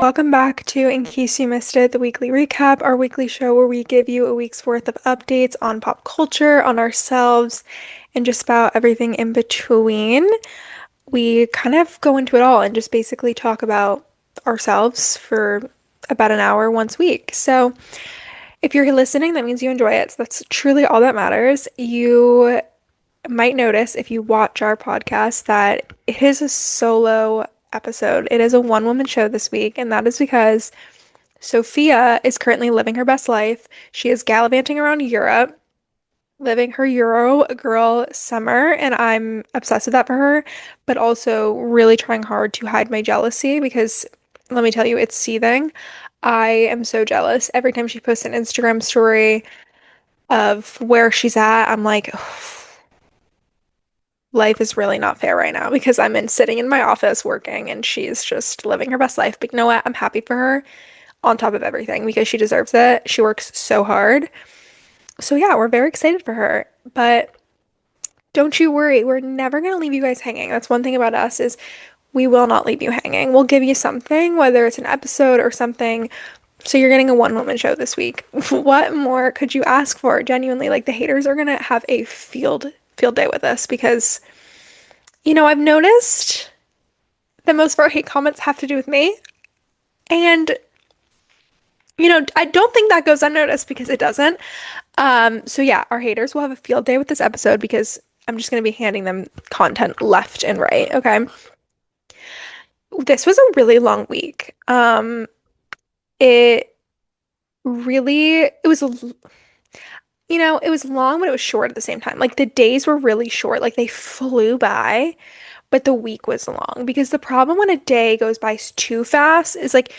Welcome back to In Case You Missed It, the weekly recap, our weekly show where we give you a week's worth of updates on pop culture, on ourselves, and just about everything in between. We kind of go into it all and just basically talk about ourselves for about an hour once a week. So if you're listening, that means you enjoy it. So that's truly all that matters. You might notice if you watch our podcast that it is a solo episode. It is a one-woman show this week, and that is because Sophia is currently living her best life. She is gallivanting around Europe, living her Euro girl summer, and I'm obsessed with that for her, but also really trying hard to hide my jealousy because let me tell you, it's seething. I am so jealous. Every time she posts an Instagram story of where she's at, I'm like, life is really not fair right now because I'm sitting in my office working and she's just living her best life. But you know what? I'm happy for her on top of everything because she deserves it. She works so hard. So yeah, we're very excited for her. But don't you worry, we're never going to leave you guys hanging. That's one thing about us is we will not leave you hanging. We'll give you something, whether it's an episode or something. So you're getting a one-woman show this week. What more could you ask for? Genuinely, like the haters are going to have a field day with us because I've noticed that most of our hate comments have to do with me. And I don't think that goes unnoticed because it doesn't. So yeah, our haters will have a field day with this episode because I'm just going to be handing them content left and right. Okay. This was a really long week. It it was, it was long, but it was short at the same time. Like the days were really short. Like they flew by, but the week was long because the problem when a day goes by too fast is like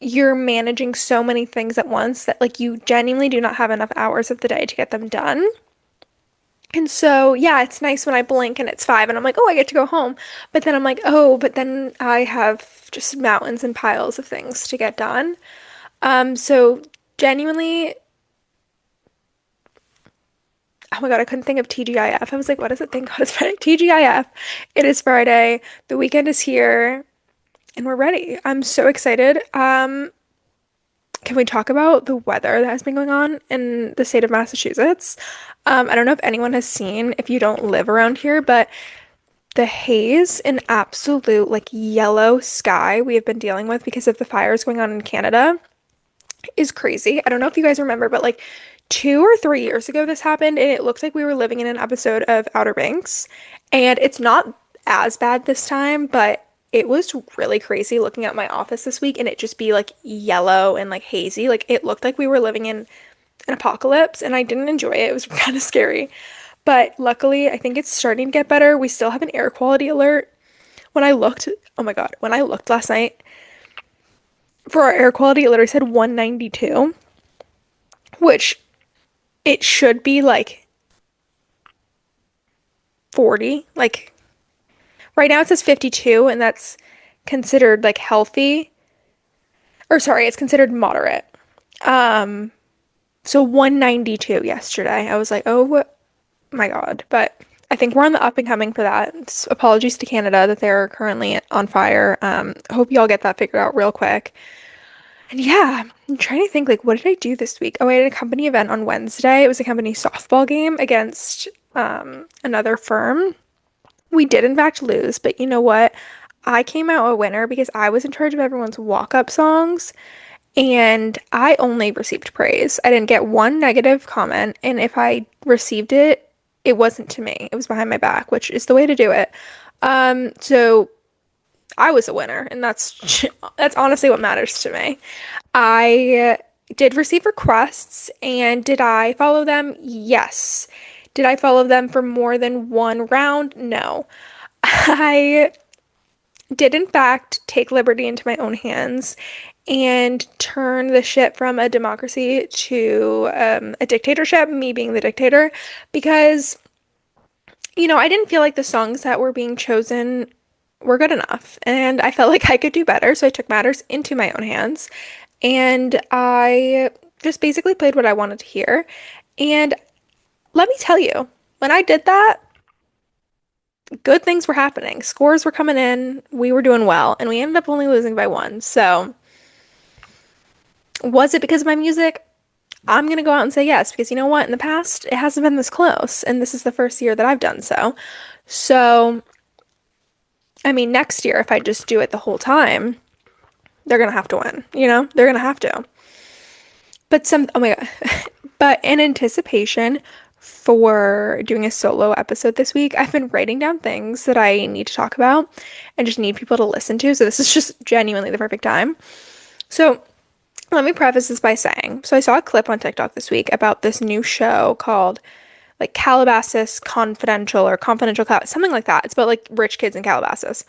you're managing so many things at once that like you genuinely do not have enough hours of the day to get them done. And so, yeah, it's nice when I blink and it's 5 and I'm like, oh, I get to go home. But then I'm like, oh, but then I have just mountains and piles of things to get done. So genuinely, oh my God, I couldn't think of TGIF. I was like, what is it? Thank God it's Friday. TGIF. It is Friday. The weekend is here and we're ready. I'm so excited. Can we talk about the weather that has been going on in the state of Massachusetts? I don't know if anyone has seen, if you don't live around here, but the haze and absolute like yellow sky we have been dealing with because of the fires going on in Canada is crazy. I don't know if you guys remember, but like 2 or 3 years ago this happened and it looked like we were living in an episode of Outer Banks. And it's not as bad this time, but it was really crazy looking at my office this week and it just be like yellow and like hazy. Like it looked like we were living in an apocalypse and I didn't enjoy it. It was kind of scary. But luckily, I think it's starting to get better. We still have an air quality alert. When I looked, oh my God, when I looked last night for our air quality, it literally said 192, which it should be like 40. Like right now it says 52, and that's considered like healthy. Or sorry, it's considered moderate. Um, so 192 yesterday. I was like, oh my God. But I think we're on the up and coming for that. Apologies to Canada that they're currently on fire. Hope y'all get that figured out real quick. And yeah, I'm trying to think like what did I do this week? Oh, I had a company event on Wednesday. It was a company softball game against another firm. We did in fact lose, but you know what? I came out a winner because I was in charge of everyone's walk-up songs and I only received praise. I didn't get one negative comment, and if I received it, it wasn't to me. It was behind my back, which is the way to do it. So I was a winner, and that's honestly what matters to me. I did receive requests, and did I follow them? Yes. Did I follow them for more than one round? No. I did, in fact, take liberty into my own hands and turn the ship from a democracy to a dictatorship, me being the dictator, because, I didn't feel like the songs that were being chosen were good enough. And I felt like I could do better. So I took matters into my own hands and I just basically played what I wanted to hear. And let me tell you, when I did that, good things were happening. Scores were coming in. We were doing well. And we ended up only losing by one. So Was it because of my music? I'm gonna go out and say yes, because you know what? In the past, it hasn't been this close, and this is the first year that I've done so. So, I mean, next year, if I just do it the whole time, they're gonna have to win, you know? They're gonna have to. Oh my God. But in anticipation for doing a solo episode this week, I've been writing down things that I need to talk about and just need people to listen to. So this is just genuinely the perfect time. So let me preface this by saying, so I saw a clip on TikTok this week about this new show called like Calabasas Confidential or Confidential something like that. It's about like rich kids in Calabasas.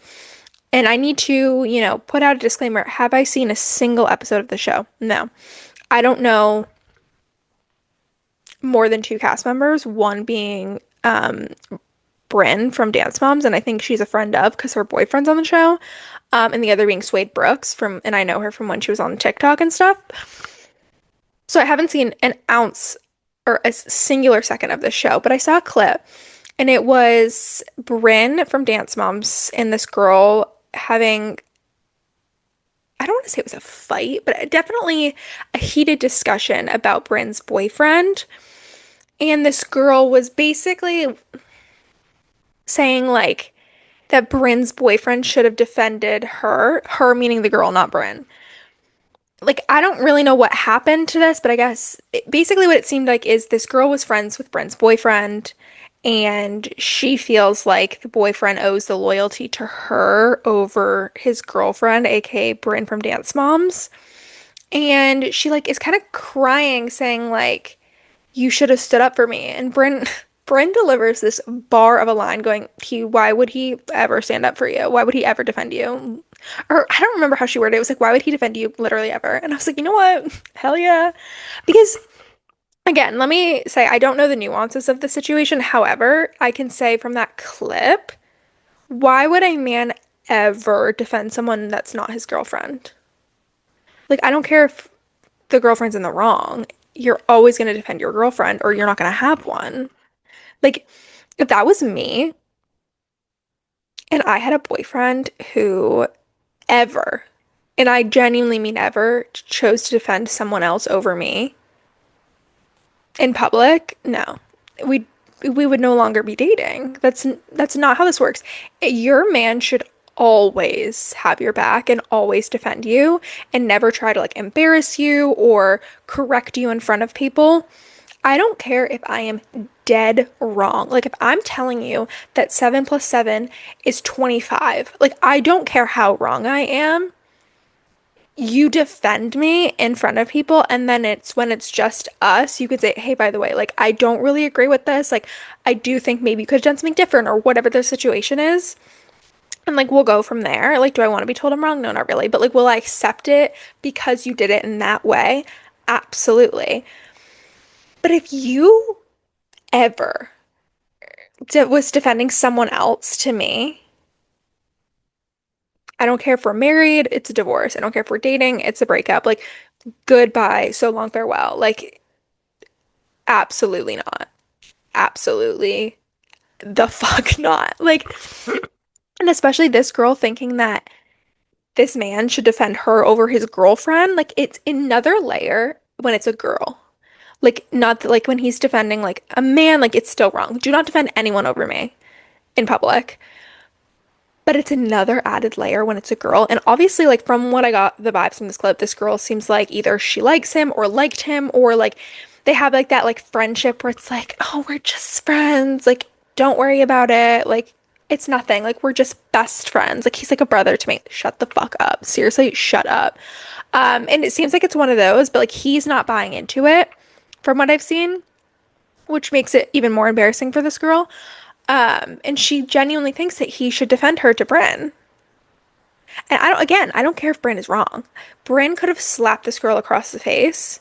And I need to, put out a disclaimer. Have I seen a single episode of the show? No. I don't know more than two cast members, one being Bryn from Dance Moms, and I think she's a friend of because her boyfriend's on the show, and the other being Suede Brooks and I know her from when she was on TikTok and stuff. So I haven't seen an ounce or a singular second of this show, but I saw a clip, and it was Bryn from Dance Moms and this girl having, I don't want to say it was a fight, but definitely a heated discussion about Bryn's boyfriend. And this girl was basically saying like that Bryn's boyfriend should have defended her meaning the girl, not Bryn. Like, I don't really know what happened to this, but I guess basically what it seemed like is this girl was friends with Bryn's boyfriend, and she feels like the boyfriend owes the loyalty to her over his girlfriend, aka Bryn from Dance Moms. And she like is kind of crying, saying like, you should have stood up for me. And Bryn delivers this bar of a line going, why would he ever stand up for you? Why would he ever defend you? Or I don't remember how she worded it. It was like, why would he defend you literally ever? And I was like, you know what? Hell yeah. Because again, let me say, I don't know the nuances of the situation. However, I can say from that clip, why would a man ever defend someone that's not his girlfriend? Like, I don't care if the girlfriend's in the wrong. You're always going to defend your girlfriend or you're not going to have one. Like, if that was me and I had a boyfriend who ever, and I genuinely mean ever, chose to defend someone else over me in public, no. We we would no longer be dating. That's not how this works. Your man should always have your back and always defend you and never try to like embarrass you or correct you in front of people. I don't care if I am dead wrong. Like if I'm telling you that 7 plus 7 is 25, like I don't care how wrong I am. You defend me in front of people, and then it's when it's just us, you could say, hey, by the way, like I don't really agree with this. Like I do think maybe you could have done something different or whatever the situation is. And like we'll go from there. Like, do I want to be told I'm wrong? No, not really. But like, will I accept it because you did it in that way? Absolutely. But if you ever was defending someone else to me, I don't care if we're married, it's a divorce. I don't care if we're dating, it's a breakup. Like, goodbye, so long, farewell. Like, absolutely not. Absolutely the fuck not. Like, and especially this girl thinking that this man should defend her over his girlfriend. Like, it's another layer when it's a girl. Like, not like when he's defending like a man, like, it's still wrong. Do not defend anyone over me in public. But it's another added layer when it's a girl. And obviously, like from what I got the vibes from this clip, this girl seems like either she likes him or liked him, or like they have like that like friendship where it's like, oh, we're just friends. Like, don't worry about it. Like, it's nothing. Like, we're just best friends. Like, he's like a brother to me. Shut the fuck up. Seriously, shut up. And it seems like it's one of those, but like he's not buying into it from what I've seen, which makes it even more embarrassing for this girl. And she genuinely thinks that he should defend her to Bryn. And I don't care if Bryn is wrong. Bryn could have slapped this girl across the face,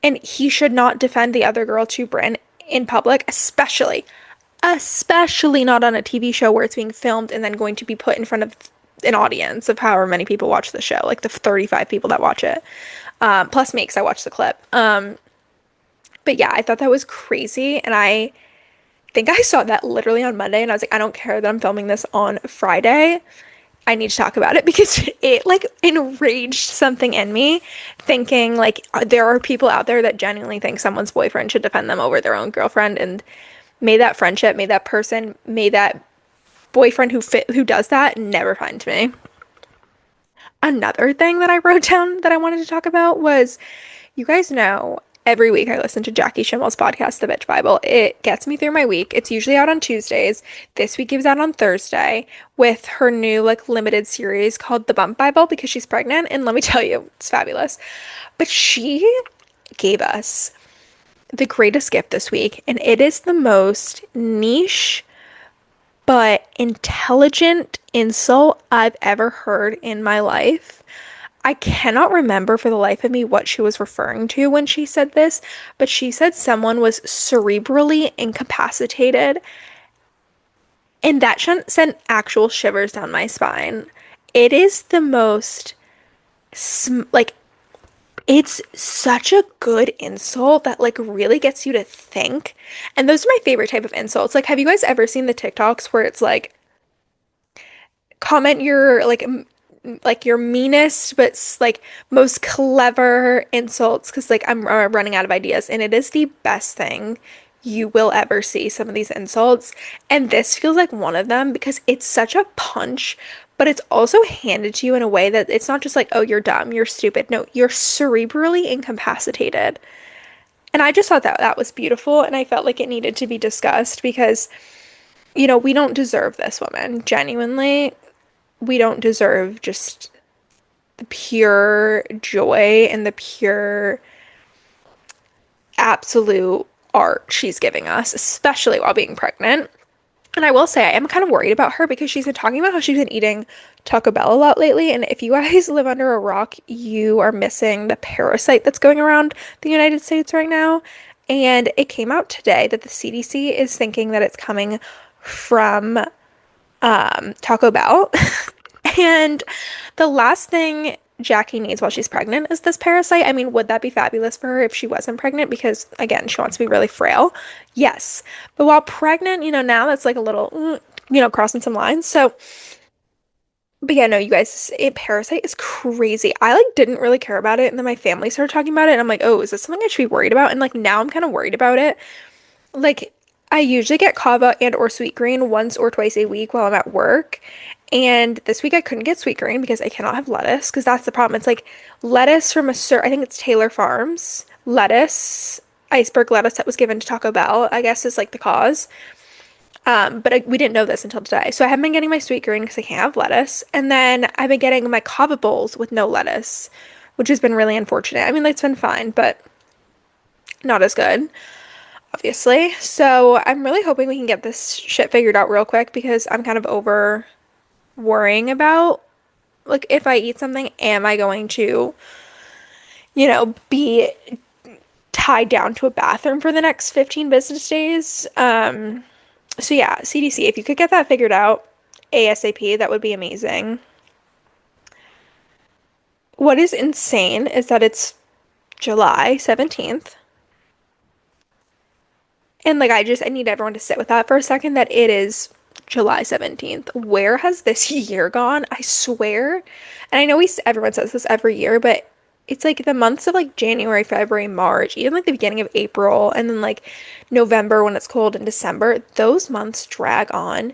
and he should not defend the other girl to Bryn in public, especially not on a TV show where it's being filmed and then going to be put in front of an audience of however many people watch the show, like the 35 people that watch it. Plus me, 'cause I watched the clip. But yeah, I thought that was crazy, and I think I saw that literally on Monday, and I was like, I don't care that I'm filming this on Friday. I need to talk about it because it like enraged something in me, thinking like there are people out there that genuinely think someone's boyfriend should defend them over their own girlfriend, and may that friendship, may that person, may that boyfriend who does that never find me. Another thing that I wrote down that I wanted to talk about was, you guys know, every week I listen to Jackie Schimmel's podcast, The Bitch Bible. It gets me through my week. It's usually out on Tuesdays. This week it was out on Thursday with her new like limited series called The Bump Bible because she's pregnant. And let me tell you, it's fabulous. But she gave us the greatest gift this week, and it is the most niche but intelligent insult I've ever heard in my life. I cannot remember for the life of me what she was referring to when she said this, but she said someone was cerebrally incapacitated, and that sent actual shivers down my spine. It is the most, like, it's such a good insult that, like, really gets you to think. And those are my favorite type of insults. Like, have you guys ever seen the TikToks where it's like, comment your like your meanest but like most clever insults because like I'm running out of ideas, and it is the best thing you will ever see, some of these insults, and this feels like one of them because it's such a punch, but it's also handed to you in a way that it's not just like, oh, you're dumb, you're stupid. No, you're cerebrally incapacitated. And I just thought that that was beautiful, and I felt like it needed to be discussed because, we don't deserve this woman, genuinely. We don't deserve just the pure joy and the pure absolute art she's giving us, especially while being pregnant. And I will say, I am kind of worried about her because she's been talking about how she's been eating Taco Bell a lot lately. And if you guys live under a rock, you are missing the parasite that's going around the United States right now. And it came out today that the CDC is thinking that it's coming from Taco Bell. And the last thing Jackie needs while she's pregnant is this parasite. I mean, would that be fabulous for her if she wasn't pregnant? Because again, she wants to be really frail. Yes. But while pregnant, now that's like a little, crossing some lines. So, but yeah, no, you guys, parasite is crazy. I like didn't really care about it. And then my family started talking about it. And I'm like, oh, is this something I should be worried about? And like now I'm kind of worried about it. Like, I usually get kava and or sweet green once or twice a week while I'm at work. And this week I couldn't get sweet green because I cannot have lettuce because that's the problem. It's like lettuce from I think it's Taylor Farms lettuce, iceberg lettuce that was given to Taco Bell, I guess is like the cause. But we didn't know this until today. So I haven't been getting my sweet green because I can't have lettuce. And then I've been getting my kava bowls with no lettuce, which has been really unfortunate. I mean, it's been fine, but not as good, obviously. So I'm really hoping we can get this shit figured out real quick because I'm kind of over worrying about, like, if I eat something, am I going to, be tied down to a bathroom for the next 15 business days? So yeah, CDC, if you could get that figured out ASAP, that would be amazing. What is insane is that it's July 17th. And like I need everyone to sit with that for a second that it is July 17th. Where has this year gone? I swear. And I know everyone says this every year, but it's like the months of like January, February, March, even like the beginning of April, and then like November when it's cold, and December, those months drag on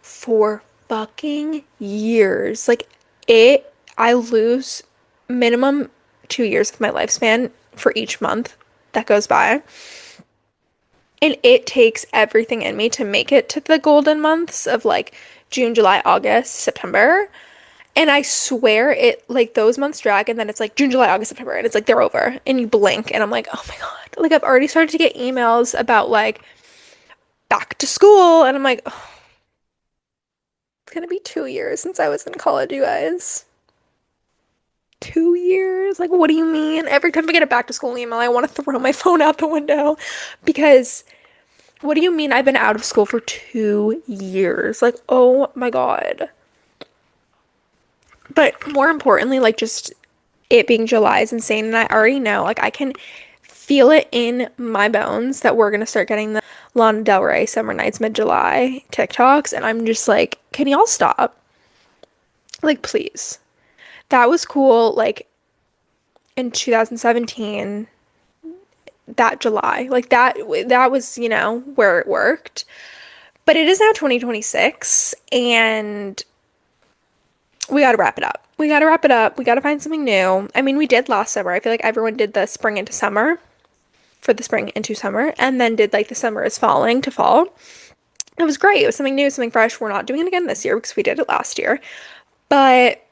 for fucking years. Like I lose minimum 2 years of my lifespan for each month that goes by. And it takes everything in me to make it to the golden months of like June, July, August, September. And I swear it, like, those months drag, and then it's like June, July, August, September, and it's like they're over. And you blink, and I'm like, oh my God. Like, I've already started to get emails about like back to school, and I'm like, oh, it's gonna be 2 years since I was in college, you guys. 2 years? Like, what do you mean? Every time I get a back to school email, I want to throw my phone out the window because what do you mean I've been out of school for 2 years? Like, oh my God. But more importantly, like, just it being July is insane. And I already know, like, I can feel it in my bones that we're going to start getting the Lana Del Rey Summer Nights Mid-July TikToks. And I'm just like, can y'all stop? Like, please. That was cool, like, in 2017, that July. Like, that was, where it worked. But it is now 2026, and we got to wrap it up. We got to wrap it up. We got to find something new. I mean, we did last summer. I feel like everyone did the spring into summer for the spring into summer, and then did like the summer is falling to fall. It was great. It was something new, something fresh. We're not doing it again this year because we did it last year. But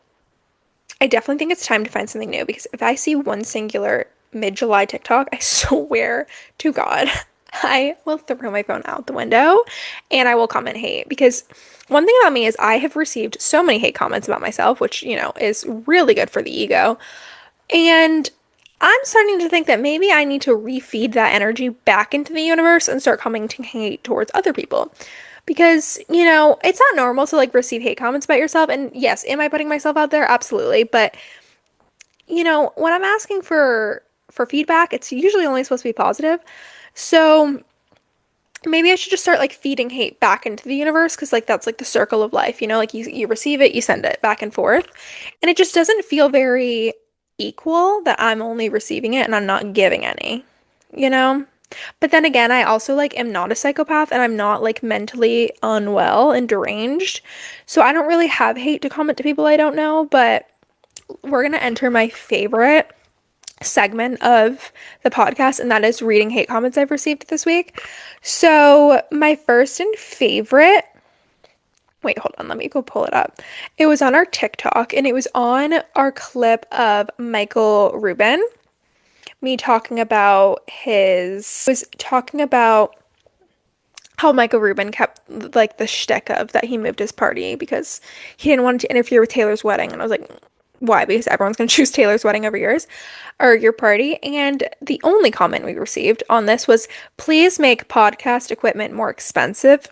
I definitely think it's time to find something new because if I see one singular mid-July TikTok, I swear to God, I will throw my phone out the window and I will comment hate because one thing about me is I have received so many hate comments about myself, which, is really good for the ego. And I'm starting to think that maybe I need to refeed that energy back into the universe and start coming to hate towards other people. Because, it's not normal to like receive hate comments about yourself. And yes, am I putting myself out there? Absolutely. But, when I'm asking for feedback, it's usually only supposed to be positive. So maybe I should just start like feeding hate back into the universe because like that's like the circle of life, like you receive it, you send it back and forth. And it just doesn't feel very equal that I'm only receiving it and I'm not giving any, you know? But then again, I also like am not a psychopath and I'm not like mentally unwell and deranged. So I don't really have hate to comment to people I don't know, but we're gonna enter my favorite segment of the podcast, and that is reading hate comments I've received this week. So, my first and favorite, wait, hold on, let me go pull it up. It was on our TikTok, and it was on our clip of Michael Rubin, me talking about was talking about how Michael Rubin kept like the shtick of that he moved his party because he didn't want to interfere with Taylor's wedding. And I was like, why? Because everyone's going to choose Taylor's wedding over yours or your party. And the only comment we received on this was, please make podcast equipment more expensive.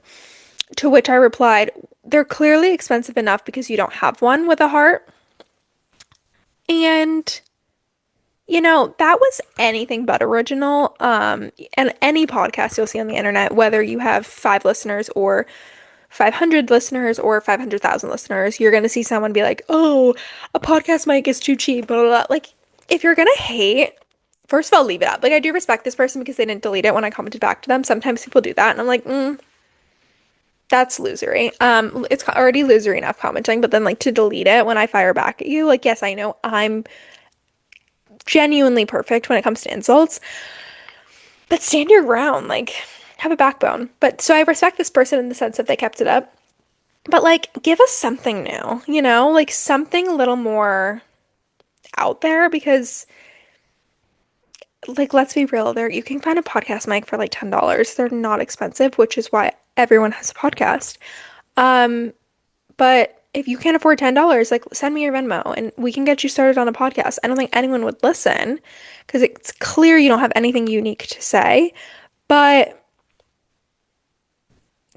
To which I replied, they're clearly expensive enough because you don't have one with a heart. And that was anything but original. And any podcast you'll see on the internet, whether you have 5 listeners or 500 listeners or 500,000 listeners, you're going to see someone be like, oh, a podcast mic is too cheap, blah, blah, blah. Like, if you're going to hate, first of all, leave it up. Like, I do respect this person because they didn't delete it when I commented back to them. Sometimes people do that, and I'm like, that's losery. It's already losery enough commenting, but then, like, to delete it when I fire back at you, like, yes, I know I'm genuinely perfect when it comes to insults, but stand your ground, like, have a backbone. But so I respect this person in the sense that they kept it up, but like, give us something new, like something a little more out there because, like, let's be real, there you can find a podcast mic for like $10. They're not expensive, which is why everyone has a podcast. But if you can't afford $10, like send me your Venmo and we can get you started on a podcast. I don't think anyone would listen because it's clear you don't have anything unique to say, but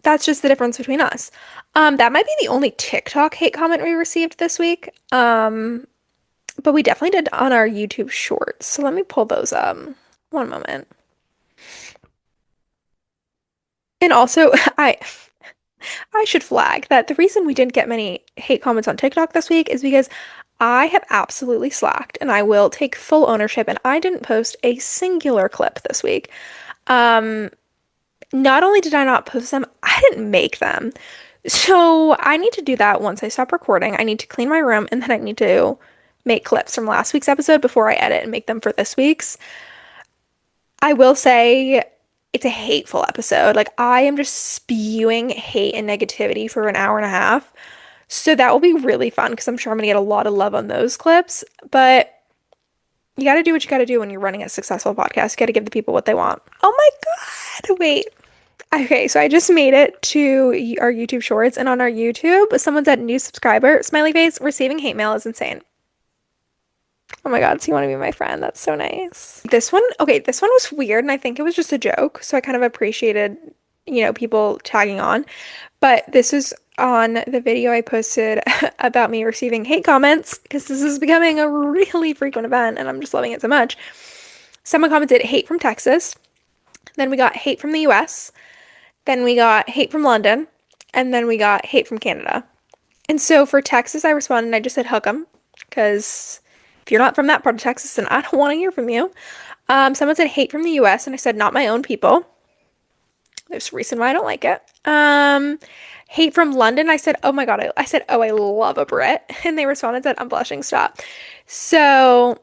that's just the difference between us. That might be the only TikTok hate comment we received this week. But we definitely did on our YouTube shorts. So let me pull those up. One moment. And also, I should flag that the reason we didn't get many hate comments on TikTok this week is because I have absolutely slacked and I will take full ownership and I didn't post a singular clip this week. Not only did I not post them, I didn't make them. So I need to do that once I stop recording. I need to clean my room and then I need to make clips from last week's episode before I edit and make them for this week's. I will say it's a hateful episode. Like, I am just spewing hate and negativity for an hour and a half. So that will be really fun because I'm sure I'm going to get a lot of love on those clips. But you got to do what you got to do when you're running a successful podcast. You got to give the people what they want. Oh my God. Wait. Okay, so I just made it to our YouTube shorts, and on our YouTube, someone said new subscriber, smiley face, receiving hate mail is insane. Oh my God, so you want to be my friend? That's so nice. This one was weird, and I think it was just a joke, so I kind of appreciated, people tagging on. But this is on the video I posted about me receiving hate comments, because this is becoming a really frequent event, and I'm just loving it so much. Someone commented hate from Texas, then we got hate from the US, then we got hate from London, and then we got hate from Canada. And so for Texas, I responded and I just said hook 'em because if you're not from that part of Texas, then I don't want to hear from you. Someone said hate from the US, and I said not my own people. There's a reason why I don't like it. Hate from London. I said, oh my God. I said, oh, I love a Brit. And they responded that I'm blushing. Stop. So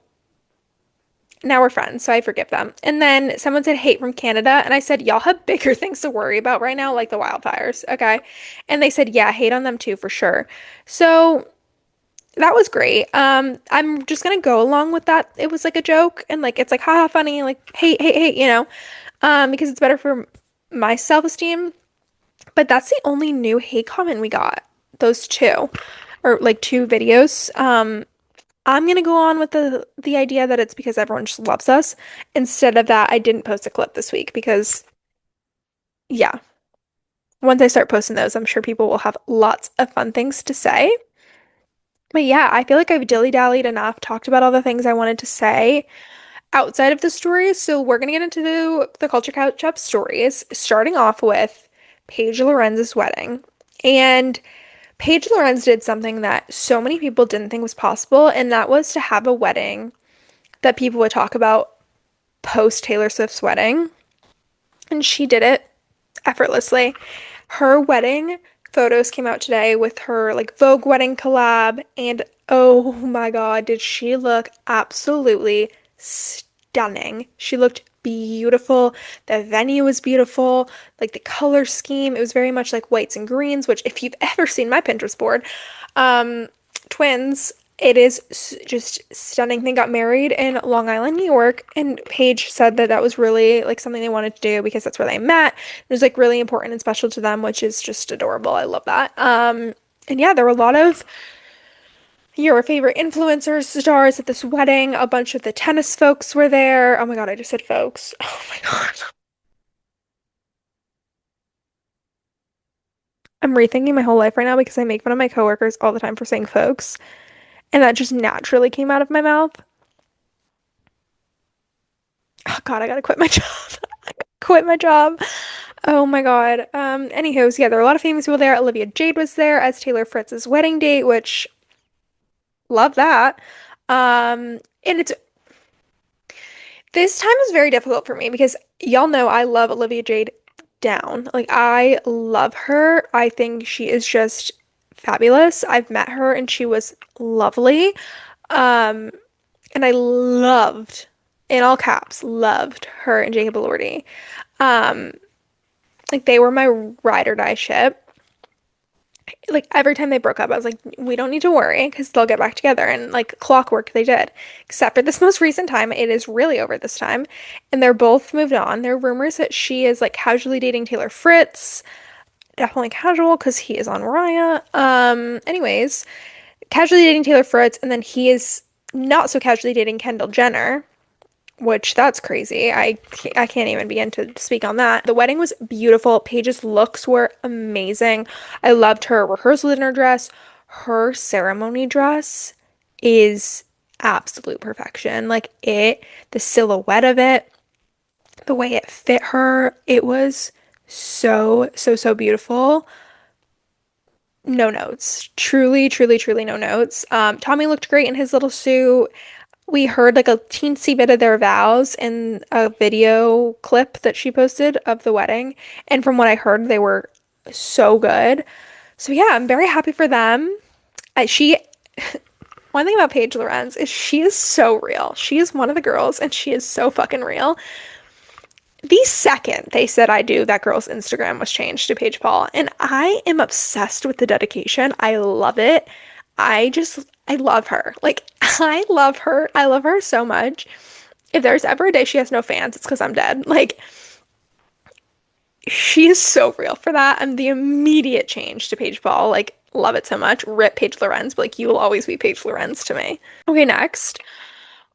now we're friends. So I forgive them. And then someone said hate from Canada. And I said, y'all have bigger things to worry about right now, like the wildfires. Okay. And they said, yeah, hate on them too, for sure. So that was great. I'm just gonna go along with that. It was like a joke and like it's like haha funny, like hate, because it's better for my self-esteem. But that's the only new hate comment we got. Those two, or like two videos. I'm gonna go on with the idea that it's because everyone just loves us. Instead of that, I didn't post a clip this week because yeah, once I start posting those, I'm sure people will have lots of fun things to say. But yeah, I feel like I've dilly-dallied enough, talked about all the things I wanted to say outside of the stories. So we're gonna get into the culture catch up stories, starting off with Paige Lorenz's wedding. And Paige Lorenz did something that so many people didn't think was possible, and that was to have a wedding that people would talk about post Taylor Swift's wedding. And she did it effortlessly. Her wedding photos came out today with her like Vogue wedding collab, and oh my God, did she look absolutely stunning. She looked beautiful. The venue was beautiful. Like the color scheme, it was very much like whites and greens, which if you've ever seen my Pinterest board, um, twins, it is just stunning. They got married in Long Island, New York, and Paige said that that was really like something they wanted to do because that's where they met. It was like really important and special to them, which is just adorable. I love that. And yeah, there were a lot of your favorite influencers, stars at this wedding. A bunch of the tennis folks were there. Oh my God, I just said folks. Oh my God. I'm rethinking my whole life right now because I make fun of my coworkers all the time for saying folks, and that just naturally came out of my mouth. Oh God, I gotta quit my job. Quit my job. Oh my God. Anywho, so yeah, there were a lot of famous people there. Olivia Jade was there as Taylor Fritz's wedding date, which love that. And it's this time is very difficult for me because y'all know I love Olivia Jade down. Like I love her. I think she is just fabulous. I've met her and she was lovely. Um, and I loved, in all caps, loved her and Jacob Elordi. Um, like they were my ride or die ship. Like every time they broke up, I was like, we don't need to worry because they'll get back together. And like clockwork, they did. Except for this most recent time, it is really over this time. And they're both moved on. There are rumors that she is like casually dating Taylor Fritz. Definitely casual because he is on Raya. Anyways, casually dating Taylor Fritz, and then he is not so casually dating Kendall Jenner, which that's crazy. I can't even begin to speak on that. The wedding was beautiful. Paige's looks were amazing. I loved her rehearsal dinner dress. Her ceremony dress is absolute perfection. Like it, the silhouette of it, the way it fit her, it was so beautiful. No notes. Truly, truly, truly no notes. Tommy looked great in his little suit. We heard like a teensy bit of their vows in a video clip that she posted of the wedding. And from what I heard, they were so good. So yeah, I'm very happy for them. She, one thing about Paige Lorenz is she is so real. She is one of the girls and she is so fucking real. The second they said I do, that girl's Instagram was changed to Paige Paul. And I am obsessed with the dedication. I love it. I love her. Like, I love her. I love her so much. If there's ever a day she has no fans, it's because I'm dead. Like, she is so real for that. And the immediate change to Paige Paul, like, love it so much. Rip Paige Lorenz, but like, you will always be Paige Lorenz to me. Okay, next,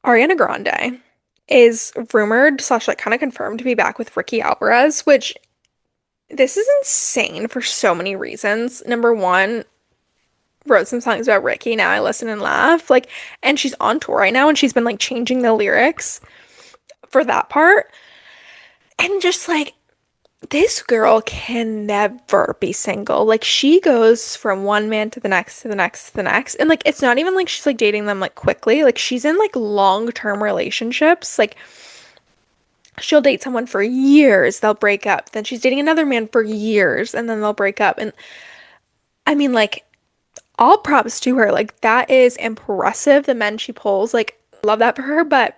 Ariana Grande is rumored slash like kind of confirmed to be back with Ricky Alvarez, which this is insane for so many reasons. Number one, wrote some songs about Ricky. Now I listen and laugh. Like, and she's on tour right now and she's been like changing the lyrics for that part. And just like this girl can never be single. Like she goes from one man to the next to the next to the next. And like it's not even like she's like dating them like quickly. Like she's in like long-term relationships. Like she'll date someone for years, they'll break up. Then she's dating another man for years and then they'll break up. And I mean like all props to her. Like that is impressive, the men she pulls. Like love that for her, but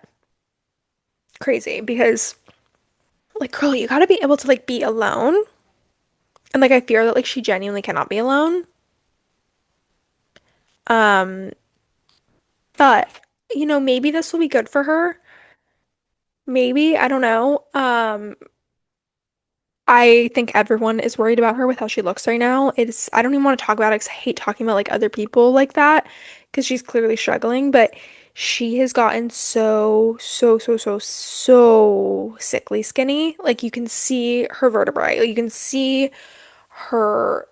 crazy because like girl, you gotta be able to like be alone. And like I fear that like she genuinely cannot be alone. Um, but maybe this will be good for her. Maybe, I don't know. I think everyone is worried about her with how she looks right now. I don't even want to talk about it because I hate talking about like other people like that because she's clearly struggling, but she has gotten so sickly skinny. Like you can see her vertebrae, like, you can see her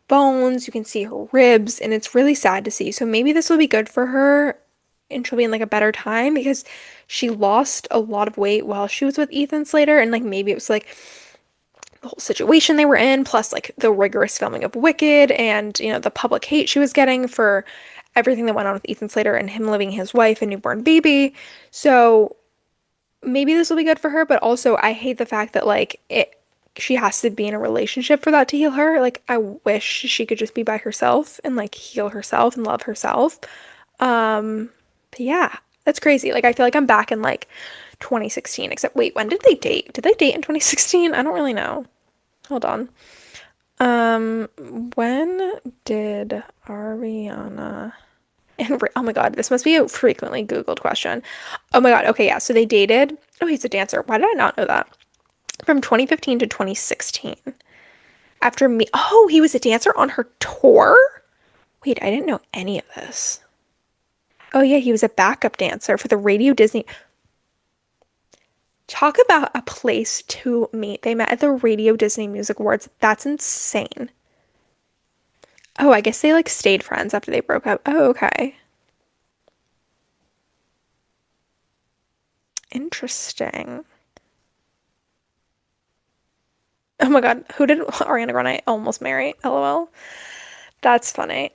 bones, you can see her ribs, and it's really sad to see. So maybe this will be good for her and she'll be in like a better time because she lost a lot of weight while she was with Ethan Slater, and like maybe it was like the whole situation they were in, plus like the rigorous filming of Wicked and the public hate she was getting for everything that went on with Ethan Slater and him leaving his wife and newborn baby. So maybe this will be good for her, but also I hate the fact that like she has to be in a relationship for that to heal her. Like I wish she could just be by herself and like heal herself and love herself. But yeah, that's crazy. Like I feel like I'm back in like 2016, except wait, when did they date? Did they date in 2016? I don't really know. Hold on. Um, when did Ariana and oh my God, this must be a frequently Googled question. Oh my God, okay, yeah, so they dated. Oh, he's a dancer. Why did I not know that? From 2015 to 2016. After me, oh, he was a dancer on her tour? Wait, I didn't know any of this. Oh yeah, he was a backup dancer for the Radio Disney. Talk about a place to meet. They met at the Radio Disney Music Awards. That's insane. Oh, I guess they like stayed friends after they broke up. Oh, okay. Interesting. Oh my God, who did Ariana Grande almost marry? LOL. That's funny.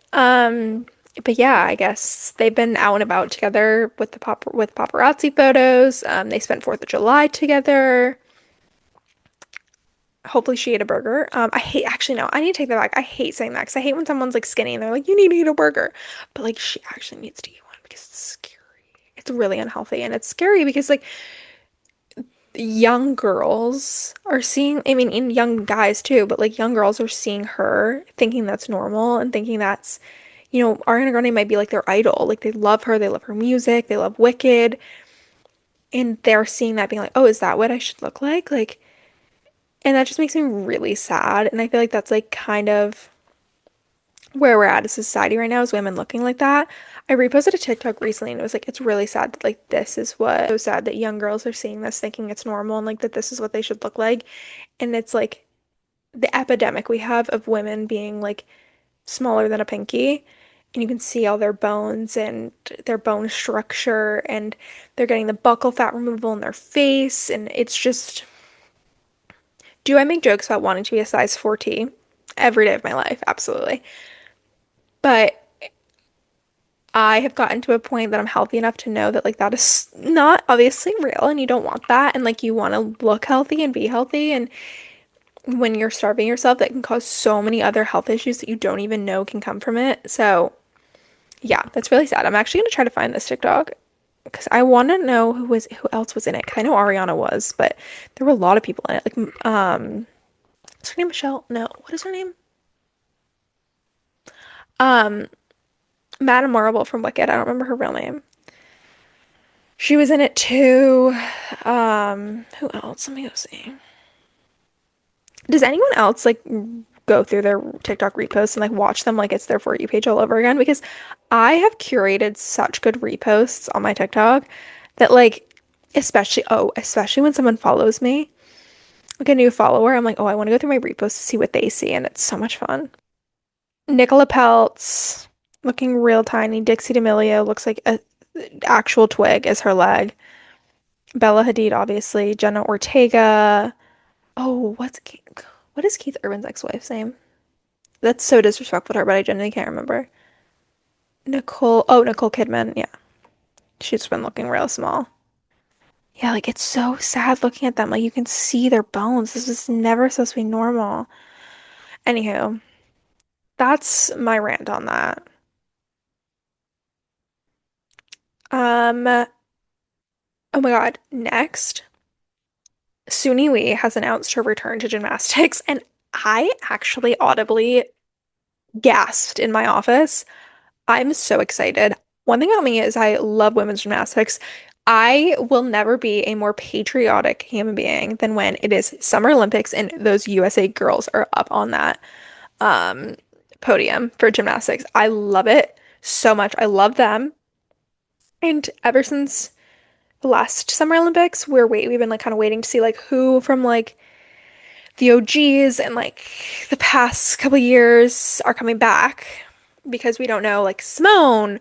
But yeah, I guess they've been out and about together with the paparazzi photos. They spent 4th of July together. Hopefully she ate a burger. I hate actually no, I need to take that back. I hate saying that because I hate when someone's like skinny and they're like, you need to eat a burger. But like she actually needs to eat one because it's scary. It's really unhealthy and it's scary because like young girls are seeing, I mean, in young guys too, but like young girls are seeing her thinking that's normal and thinking that's, Ariana Grande might be like their idol. Like they love her music, they love Wicked, and they're seeing that being like, oh, is that what I should look like? Like, and that just makes me really sad. And I feel like that's like kind of where we're at as a society right now is women looking like that. I reposted a TikTok recently and it was like, it's really sad that like this is what so sad that young girls are seeing this thinking it's normal and like that this is what they should look like. And it's like the epidemic we have of women being like smaller than a pinky. And you can see all their bones and their bone structure, and they're getting the buccal fat removal in their face. And it's just, do I make jokes about wanting to be a size 4T? Every day of my life, absolutely. But I have gotten to a point that I'm healthy enough to know that like that is not obviously real and you don't want that, and like you want to look healthy and be healthy, and when you're starving yourself that can cause so many other health issues that you don't even know can come from it. So, yeah, that's really sad. I'm actually going to try to find this TikTok because I want to know who else was in it. 'Cause I know Ariana was, but there were a lot of people in it. Like is her name Michelle? No, what is her name? Um Madame Marble from Wicked. I don't remember her real name. She was in it too. Who else? Let me go see. Does anyone else like go through their TikTok reposts and like watch them like it's their For You page all over again? Because I have curated such good reposts on my TikTok that like especially when someone follows me, like a new follower, I'm like, oh, I want to go through my reposts to see what they see, and it's so much fun. Nicola Peltz looking real tiny. Dixie D'Amelio looks like a actual twig is her leg. Bella Hadid, obviously. Jenna Ortega. Oh, what is Keith Urban's ex-wife's name? That's so disrespectful to her, but I genuinely can't remember. Nicole Kidman. Yeah. She's been looking real small. Yeah, like it's so sad looking at them. Like you can see their bones. This is never supposed to be normal. Anywho, that's my rant on that. Oh my God. Next, Suni Lee has announced her return to gymnastics, and I actually audibly gasped in my office. I'm so excited. One thing about me is I love women's gymnastics. I will never be a more patriotic human being than when it is Summer Olympics and those USA girls are up on that um, podium for gymnastics. I love it so much. I love them. And ever since the last Summer Olympics, we've been like kind of waiting to see like who from like the OGs and like the past couple years are coming back because we don't know like Simone,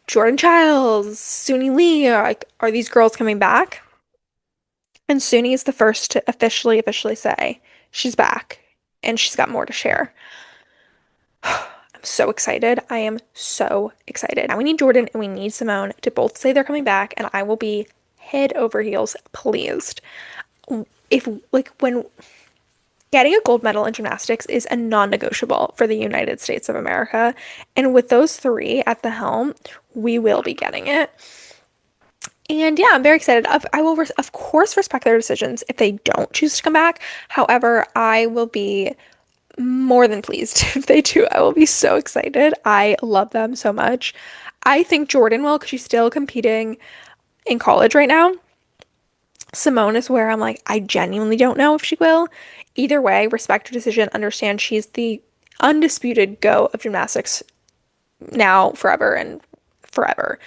Jordan Childs, Suni Lee, are these girls coming back? And Suni is the first to officially say she's back and she's got more to share. I'm so excited. I am so excited. Now we need Jordan and we need Simone to both say they're coming back, and I will be head over heels pleased. If, like, when getting a gold medal in gymnastics is a non-negotiable for the United States of America, and with those three at the helm, we will be getting it. And yeah, I'm very excited. I will, of course, respect their decisions if they don't choose to come back. However, I will be more than pleased if they do. I will be so excited. I love them so much. I think Jordan will because she's still competing in college right now. Simone is where I'm like, I genuinely don't know if she will. Either way, respect her decision. Understand she's the undisputed go of gymnastics now, forever, and forever.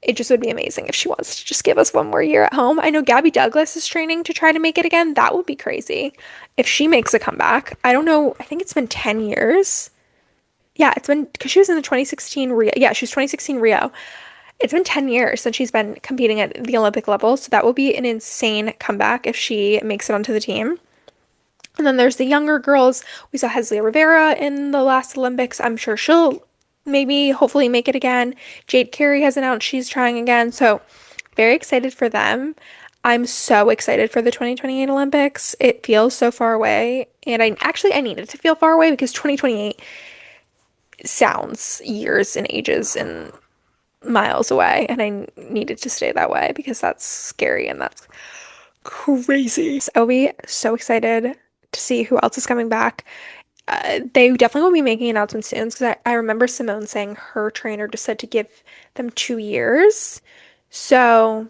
It just would be amazing if she wants to just give us one more year at home. I know Gabby Douglas is training to try to make it again. That would be crazy if she makes a comeback. I don't know. I think it's been 10 years. Yeah, it's been because she was in the 2016 Rio. Yeah, she was 2016 Rio. It's been 10 years since she's been competing at the Olympic level. So that will be an insane comeback if she makes it onto the team. And then there's the younger girls. We saw Heslia Rivera in the last Olympics. I'm sure she'll maybe, hopefully, make it again. Jade Carey has announced she's trying again. So, very excited for them. I'm so excited for the 2028 Olympics. It feels so far away. And I need it to feel far away because 2028 sounds years and ages and miles away. And I need it to stay that way because that's scary and that's crazy. So I'll be so excited to see who else is coming back. They definitely will be making announcements soon because I remember Simone saying her trainer just said to give them 2 years. So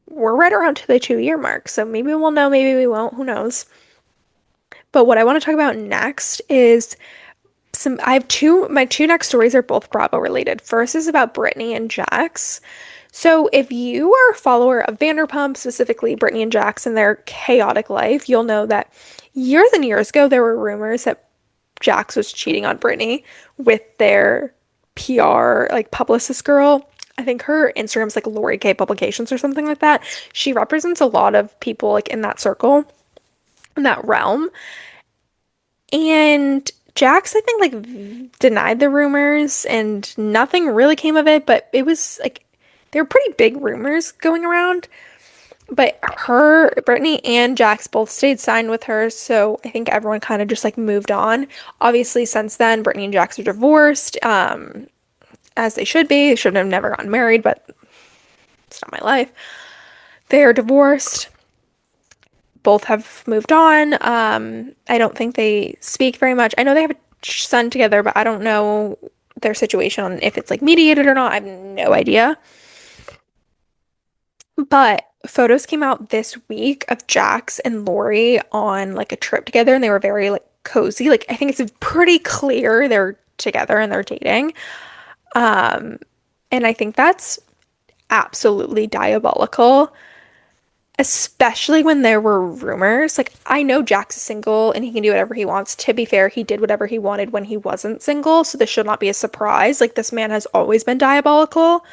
we're right around to the 2 year mark. So maybe we'll know, maybe we won't. Who knows? But what I want to talk about next is I have my two next stories are both Bravo related. First is about Brittany and Jax. So if you are a follower of Vanderpump, specifically Brittany and Jax and their chaotic life, you'll know that years and years ago there were rumors that Jax was cheating on Brittany with their PR like publicist girl. I think her Instagram's like Lori K Publications or something like that. She represents a lot of people like in that circle, in that realm. And Jax, I think, like denied the rumors and nothing really came of it, but it was like they were pretty big rumors going around. But Brittany and Jax both stayed signed with her, so I think everyone kind of just like moved on. Obviously, since then, Brittany and Jax are divorced, as they should be. They should have never gotten married, but it's not my life. They are divorced. Both have moved on. I don't think they speak very much. I know they have a son together, but I don't know their situation on if it's like mediated or not. I have no idea. But photos came out this week of Jax and Lori on like a trip together, and they were very like cozy. Like I think it's pretty clear they're together and they're dating. Um, and I think that's absolutely diabolical, especially when there were rumors. Like I know Jax is single and he can do whatever he wants. To be fair, he did whatever he wanted when he wasn't single, so this should not be a surprise. Like this man has always been diabolical.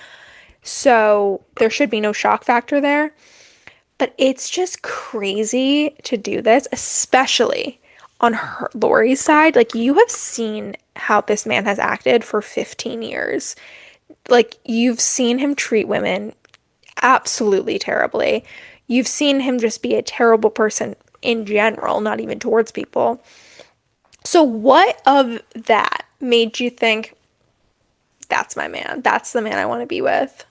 So there should be no shock factor there. But it's just crazy to do this, especially on Lori's side. Like, you have seen how this man has acted for 15 years. Like, you've seen him treat women absolutely terribly. You've seen him just be a terrible person in general, not even towards people. So, what of that made you think, that's my man? That's the man I want to be with?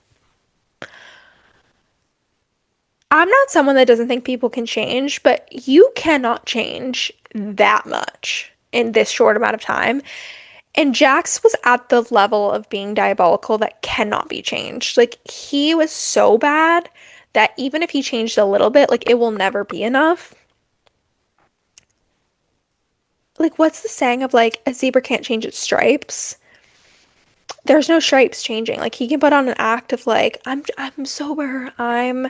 I'm not someone that doesn't think people can change, but you cannot change that much in this short amount of time. And Jax was at the level of being diabolical that cannot be changed. Like, he was so bad that even if he changed a little bit, like, it will never be enough. Like, what's the saying of like a zebra can't change its stripes? There's no stripes changing. Like, he can put on an act of like, I'm sober, I'm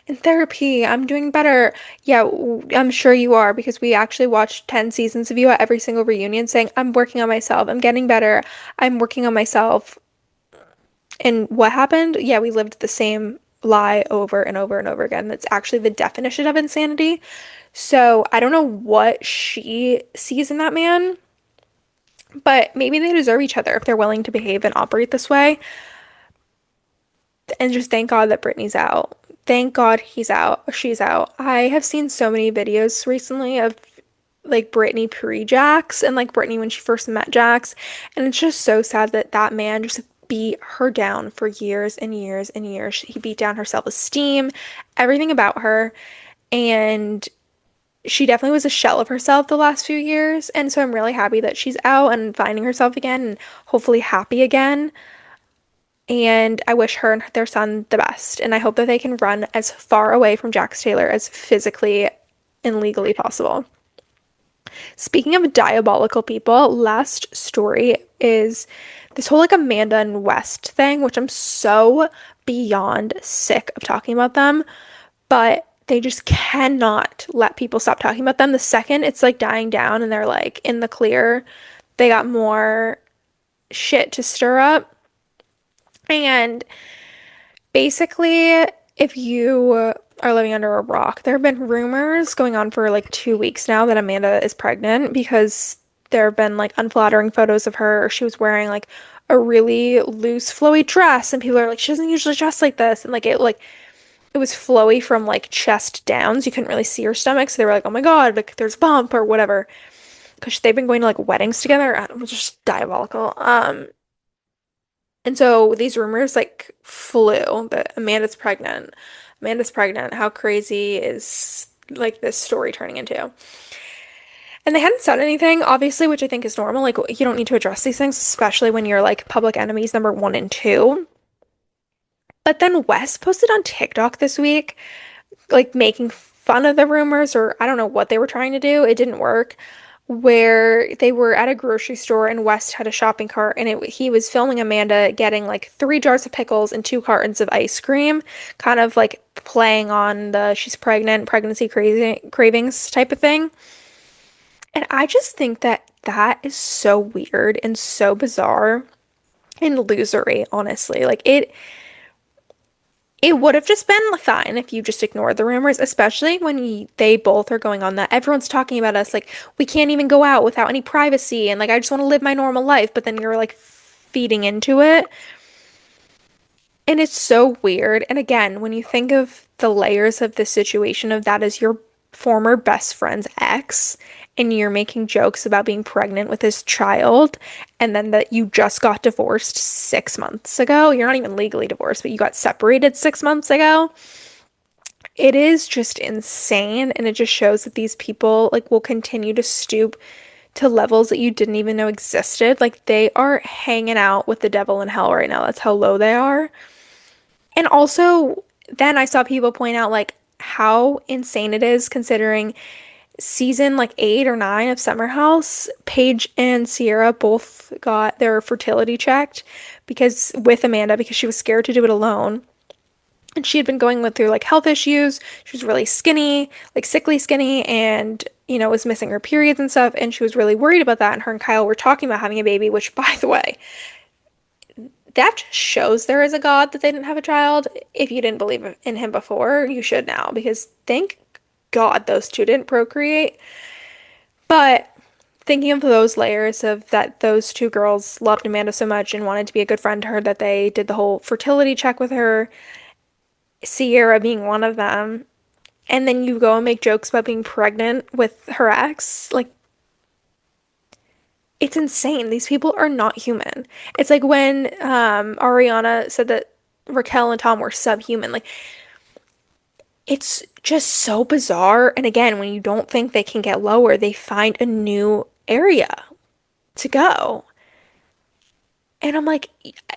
in therapy, I'm doing better. Yeah, I'm sure you are because we actually watched 10 seasons of you at every single reunion saying, I'm working on myself, I'm getting better, I'm working on myself. And what happened? Yeah, we lived the same lie over and over and over again. That's actually the definition of insanity. So I don't know what she sees in that man, but maybe they deserve each other if they're willing to behave and operate this way. And just thank God that Brittany's out. Thank God he's out, she's out. I have seen so many videos recently of like Brittany pre-Jax and like Brittany when she first met Jax. And it's just so sad that that man just beat her down for years and years and years. He beat down her self-esteem, everything about her. And she definitely was a shell of herself the last few years. And so I'm really happy that she's out and finding herself again and hopefully happy again. And I wish her and their son the best. And I hope that they can run as far away from Jax Taylor as physically and legally possible. Speaking of diabolical people, last story is this whole like Amanda and West thing, which I'm so beyond sick of talking about them, but they just cannot let people stop talking about them. The second it's like dying down and they're like in the clear, they got more shit to stir up. And basically, if you are living under a rock, there have been rumors going on for like 2 weeks now that Amanda is pregnant because there have been like unflattering photos of her. She was wearing like a really loose, flowy dress, and people are like, she doesn't usually dress like this. And like it was flowy from like chest down, so you couldn't really see her stomach. So they were like, oh my God, like there's a bump or whatever. Because they've been going to like weddings together. It was just diabolical. And so these rumors like flew that Amanda's pregnant. Amanda's pregnant. How crazy is like this story turning into? And they hadn't said anything, obviously, which I think is normal. Like, you don't need to address these things, especially when you're like public enemies number one and two. But then Wes posted on TikTok this week, like making fun of the rumors, or I don't know what they were trying to do. It didn't work. Where they were at a grocery store and West had a shopping cart and he was filming Amanda getting like 3 jars of pickles and 2 cartons of ice cream, kind of like playing on the she's pregnant, pregnancy cravings type of thing. And I just think that that is so weird and so bizarre and losery, honestly. Like it would have just been fine if you just ignored the rumors, especially when they both are going on that. Everyone's talking about us like we can't even go out without any privacy and like I just want to live my normal life, but then you're like feeding into it. And it's so weird. And again, when you think of the layers of this situation of that is your former best friend's ex and you're making jokes about being pregnant with his child and then that you just got divorced 6 months ago. You're not even legally divorced, but you got separated 6 months ago. It is just insane and it just shows that these people like will continue to stoop to levels that you didn't even know existed. Like they are hanging out with the devil in hell right now. That's how low they are. And also, then I saw people point out like how insane it is considering season like 8 or 9 of Summer House, Paige and Sierra both got their fertility checked because with Amanda because she was scared to do it alone. And she had been going with through like health issues. She was really skinny, like sickly skinny, and was missing her periods and stuff. And she was really worried about that. And her and Kyle were talking about having a baby, which by the way, that just shows there is a God that they didn't have a child. If you didn't believe in him before, you should now, because thank God those two didn't procreate. But thinking of those layers of that those two girls loved Amanda so much and wanted to be a good friend to her that they did the whole fertility check with her, Sierra being one of them, and then you go and make jokes about being pregnant with her ex, like it's insane. These people are not human. It's like when Ariana said that Raquel and Tom were subhuman. Like, it's just so bizarre. And again, when you don't think they can get lower, they find a new area to go. And I'm like,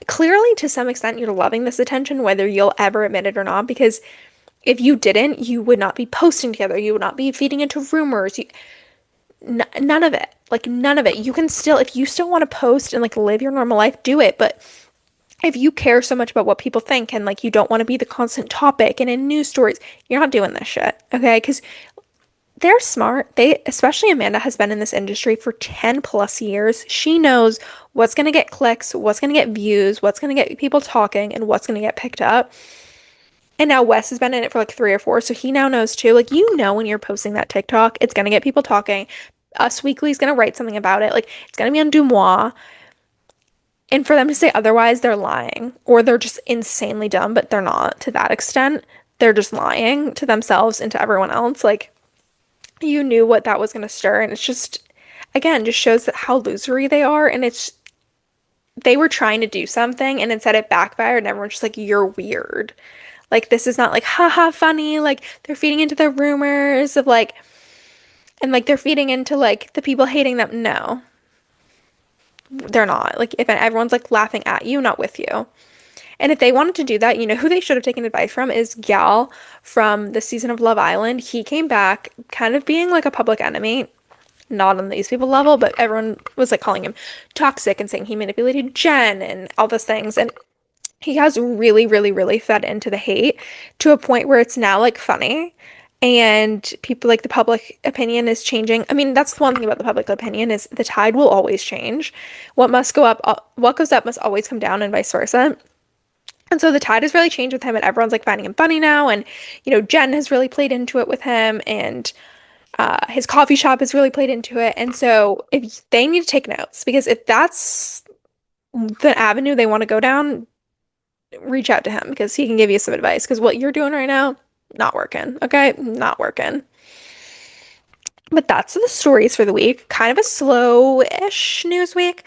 clearly, to some extent, you're loving this attention, whether you'll ever admit it or not, because if you didn't, you would not be posting together. You would not be feeding into rumors. None of it. Like, none of it. You can still, if you still want to post and like live your normal life, do it. But if you care so much about what people think and like you don't want to be the constant topic and in news stories, you're not doing this shit. Okay? Because they're smart. Especially Amanda, has been in this industry for 10 plus years. She knows what's going to get clicks, what's going to get views, what's going to get people talking, and what's going to get picked up. And now Wes has been in it for like 3 or 4, so he now knows too. Like, you know, when you're posting that TikTok, it's gonna get people talking. Us Weekly is gonna write something about it. Like, it's gonna be on Dumois. And for them to say otherwise, they're lying. Or they're just insanely dumb, but they're not to that extent. They're just lying to themselves and to everyone else. Like, you knew what that was gonna stir, and it's just, again, just shows that how losery they are. And it's, they were trying to do something, and instead it backfired, and everyone's just like, you're weird. Like, this is not like, haha, funny. Like, they're feeding into the rumors of like, and like, they're feeding into like the people hating them. No, they're not. Like, if everyone's like laughing at you, not with you. And if they wanted to do that, you know who they should have taken advice from is Gal from the season of Love Island. He came back kind of being like a public enemy, not on these people level, but everyone was like calling him toxic and saying he manipulated Jen and all those things. And he has really, really, really fed into the hate to a point where it's now like funny. And people, like, the public opinion is changing. I mean, that's the one thing about the public opinion is the tide will always change. What goes up must always come down, and vice versa. And so the tide has really changed with him, and everyone's like finding him funny now. And, you know, Jen has really played into it with him, and his coffee shop has really played into it. And so if they need to take notes, because if that's the avenue they want to go down, reach out to him because he can give you some advice. Because what you're doing right now, not working. Okay, not working. But that's the stories for the week. Kind of a slow-ish news week.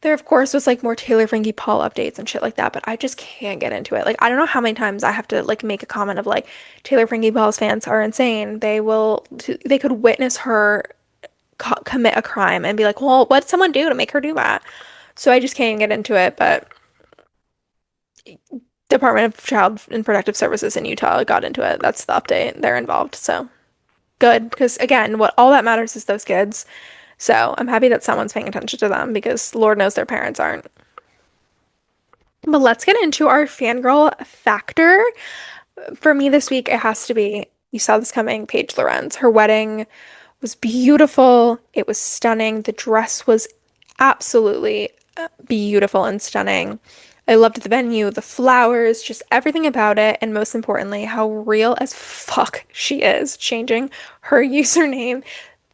There, of course, was like more Taylor Frankie Paul updates and shit like that, but I just can't get into it. Like, I don't know how many times I have to like make a comment of like Taylor Frankie Paul's fans are insane. They could witness her commit a crime and be like, well, what'd someone do to make her do that? So I just can't get into it, but Department of Child and Protective Services in Utah got into it. That's the update. They're involved. So good. Because again, what all that matters is those kids. So I'm happy that someone's paying attention to them because Lord knows their parents aren't. But let's get into our fangirl factor. For me this week, it has to be, you saw this coming, Paige Lorenz. Her wedding was beautiful. It was stunning. The dress was absolutely beautiful and stunning. I loved the venue, the flowers, just everything about it, and most importantly, how real as fuck she is, changing her username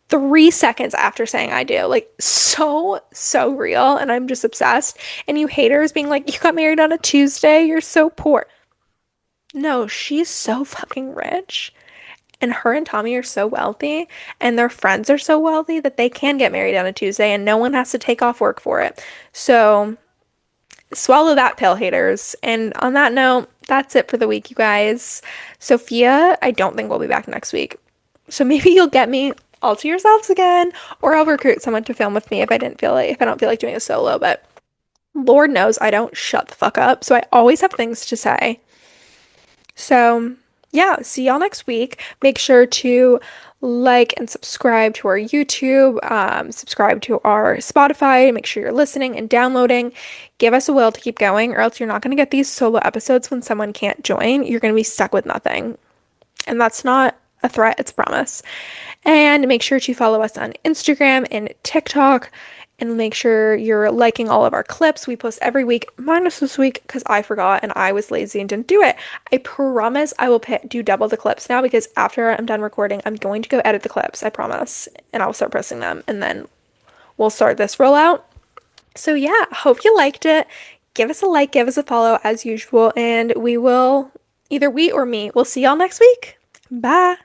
3 seconds after saying I do. Like, so, so real, and I'm just obsessed. And you haters being like, you got married on a Tuesday, you're so poor. No, she's so fucking rich. And her and Tommy are so wealthy, and their friends are so wealthy that they can get married on a Tuesday, and no one has to take off work for it. So swallow that pill, haters. And on that note, that's it for the week, you guys. Sophia, I don't think will be back next week. So maybe you'll get me all to yourselves again, or I'll recruit someone to film with me if I don't feel like doing a solo, but Lord knows I don't shut the fuck up. So I always have things to say. So yeah, see y'all next week. Make sure to like and subscribe to our YouTube, subscribe to our Spotify, make sure you're listening and downloading. Give us a will to keep going, or else you're not going to get these solo episodes when someone can't join. You're going to be stuck with nothing. And that's not a threat, it's a promise. And make sure to follow us on Instagram and TikTok and make sure you're liking all of our clips. We post every week, minus this week because I forgot and I was lazy and didn't do it. I promise I will do double the clips now because after I'm done recording, I'm going to go edit the clips. I promise. And I'll start posting them and then we'll start this rollout. So yeah, hope you liked it. Give us a like, give us a follow as usual, and we will, either we or me, we'll see y'all next week. Bye.